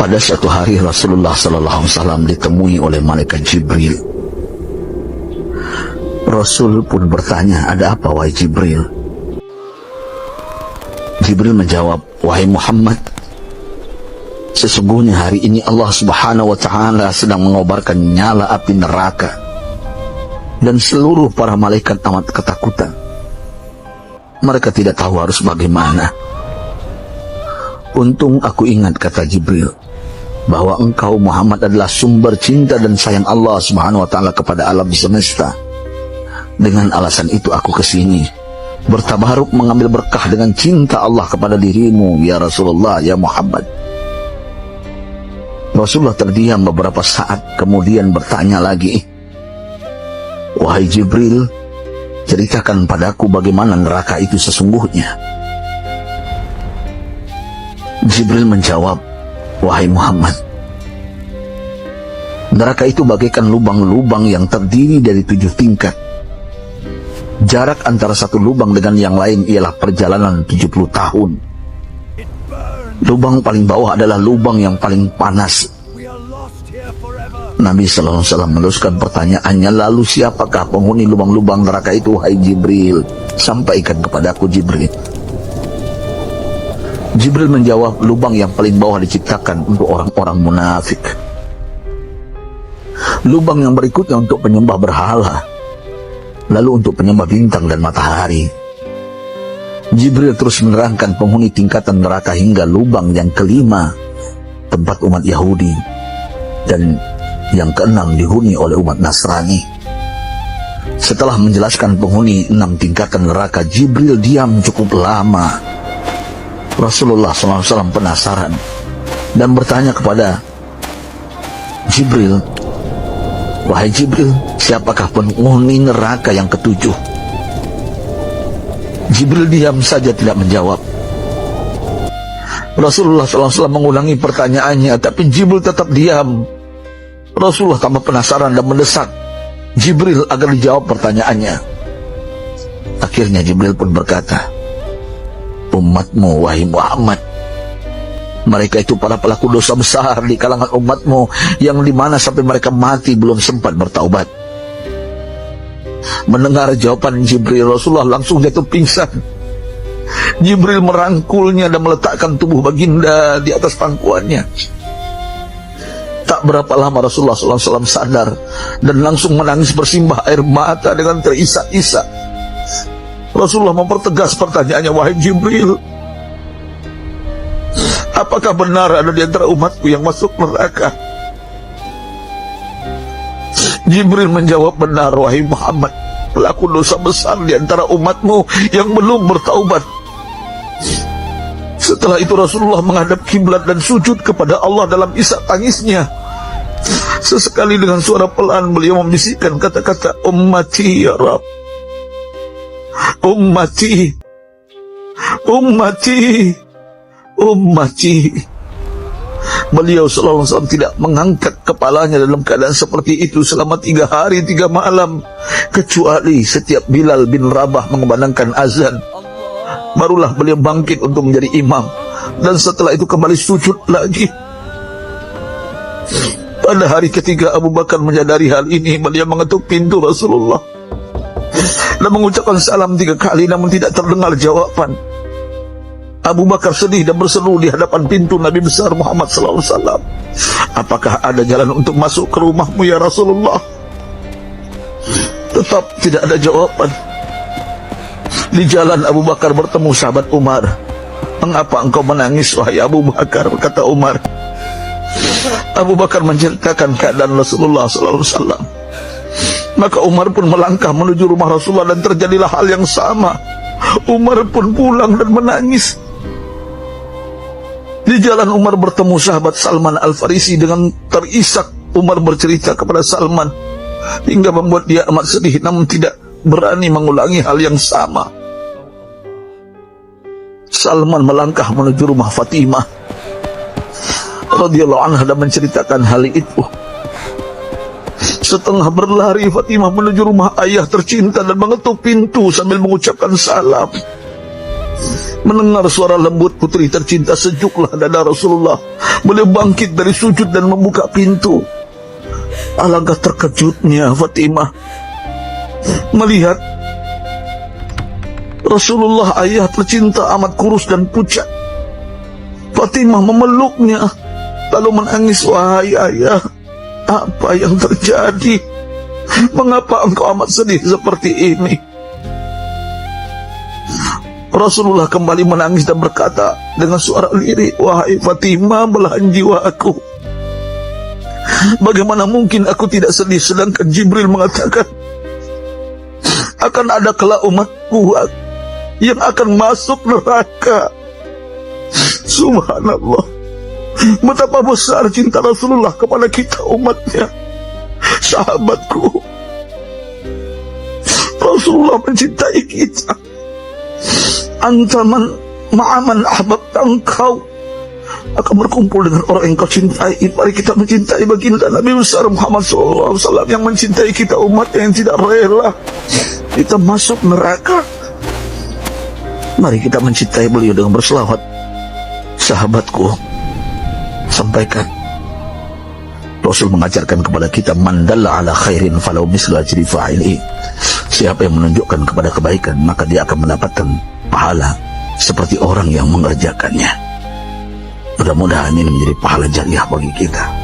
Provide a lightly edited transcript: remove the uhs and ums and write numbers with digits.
Pada suatu hari Rasulullah SAW ditemui oleh malaikat Jibril. Rasul pun bertanya, "Ada apa wahai Jibril?" Jibril menjawab, "Wahai Muhammad, sesungguhnya hari ini Allah Subhanahu wa Ta'ala sedang mengobarkan nyala api neraka, dan seluruh para malaikat amat ketakutan. Mereka tidak tahu harus bagaimana. Untung aku ingat," kata Jibril, "bahwa engkau Muhammad adalah sumber cinta dan sayang Allah Subhanahu wa Ta'ala kepada alam semesta. Dengan alasan itu aku kesini, bertabaruk mengambil berkah dengan cinta Allah kepada dirimu, ya Rasulullah, ya Muhammad." Rasulullah terdiam beberapa saat, kemudian bertanya lagi, "Wahai Jibril, ceritakan padaku bagaimana neraka itu sesungguhnya." Jibril menjawab, "Wahai Muhammad, neraka itu bagaikan lubang-lubang yang terdiri dari 7 tingkat. Jarak antara satu lubang dengan yang lain ialah perjalanan 70 tahun. Lubang paling bawah adalah lubang yang paling panas." Nabi SAW meneruskan pertanyaannya, "Lalu siapakah penghuni lubang-lubang neraka itu, wahai Jibril? Sampaikan kepadaku, Jibril." Jibril menjawab, "Lubang yang paling bawah diciptakan untuk orang-orang munafik. Lubang yang berikutnya untuk penyembah berhala, lalu untuk penyembah bintang dan matahari." Jibril terus menerangkan penghuni tingkatan neraka hingga lubang yang kelima, tempat umat Yahudi, dan yang keenam dihuni oleh umat Nasrani. Setelah menjelaskan penghuni 6 tingkatan neraka, Jibril diam cukup lama. Rasulullah SAW penasaran dan bertanya kepada Jibril, "Wahai Jibril, siapakah penghuni neraka yang ketujuh?" Jibril diam saja tidak menjawab. Rasulullah SAW mengulangi pertanyaannya, tapi Jibril tetap diam. Rasulullah tambah penasaran dan mendesak Jibril agar dijawab pertanyaannya. Akhirnya Jibril pun berkata, "Umatmu, wahai Muhammad, mereka itu para pelaku dosa besar di kalangan umatmu, yang dimana sampai mereka mati belum sempat bertaubat." Mendengar jawaban Jibril, Rasulullah langsung jatuh pingsan. Jibril merangkulnya dan meletakkan tubuh baginda di atas pangkuannya. Tak berapa lama Rasulullah SAW sadar dan langsung menangis bersimbah air mata dengan terisak-isak. Rasulullah mempertegas pertanyaannya, "Wahai Jibril, apakah benar ada di antara umatku yang masuk neraka?" Jibril menjawab, "Benar, wahai Muhammad, pelaku dosa besar di antara umatmu yang belum bertaubat." Setelah itu Rasulullah menghadap kiblat dan sujud kepada Allah dalam isak tangisnya. Sesekali dengan suara pelan beliau membisikkan kata-kata, "Ummati ya Rabb, ummati, ummati, ummati." Beliau SAW tidak mengangkat kepalanya dalam keadaan seperti itu selama 3 hari 3 malam, kecuali setiap Bilal bin Rabah mengumandangkan azan, barulah beliau bangkit untuk menjadi imam, dan setelah itu kembali sujud lagi. Pada hari ketiga Abu Bakar menyadari hal ini, beliau mengetuk pintu Rasulullah dan mengucapkan salam 3 kali, namun tidak terdengar jawaban. Abu Bakar sedih dan berseru di hadapan pintu Nabi besar Muhammad SAW, "Apakah ada jalan untuk masuk ke rumahmu ya Rasulullah?" Tetap tidak ada jawaban. Di jalan Abu Bakar bertemu sahabat Umar. "Mengapa engkau menangis, wahai Abu Bakar?" kata Umar. Abu Bakar menceritakan keadaan Rasulullah SAW. Maka Umar pun melangkah menuju rumah Rasulullah dan terjadilah hal yang sama. Umar pun pulang dan menangis. Di jalan Umar bertemu sahabat Salman Al-Farisi. Dengan terisak Umar bercerita kepada Salman hingga membuat dia amat sedih, namun tidak berani mengulangi hal yang sama. Salman melangkah menuju rumah Fatimah radhiyallahu anha dan menceritakan hal itu. Setengah berlari Fatimah menuju rumah ayah tercinta dan mengetuk pintu sambil mengucapkan salam. Mendengar suara lembut putri tercinta, sejuklah dada Rasulullah. Beliau bangkit dari sujud dan membuka pintu. Alangkah terkejutnya Fatimah melihat Rasulullah, ayah tercinta, amat kurus dan pucat. Fatimah memeluknya lalu menangis. Wahai ayah, apa yang terjadi? Mengapa engkau amat sedih seperti ini? Rasulullah kembali menangis dan berkata dengan suara lirih, wahai Fatimah, belahan jiwa aku. Bagaimana mungkin aku tidak sedih sedangkan Jibril mengatakan akan ada kelak umatku yang akan masuk neraka. Subhanallah, betapa besar cinta Rasulullah kepada kita umatnya. Sahabatku, Rasulullah mencintai kita. Antaman ma'aman ahbabta, engkau akan berkumpul dengan orang yang kau cintai. Mari kita mencintai baginda Nabi besar Muhammad SAW yang mencintai kita umat yang tidak rela kita masuk neraka. Mari kita mencintai beliau dengan berselawat. Sahabatku, sampaikan, Rasul mengajarkan kepada kita, man dalla ala khairin falau mislu ajri fa'ili. Siapa yang menunjukkan kepada kebaikan, maka dia akan mendapatkan pahala seperti orang yang mengerjakannya. Mudah-mudahan ini menjadi pahala jariah bagi kita.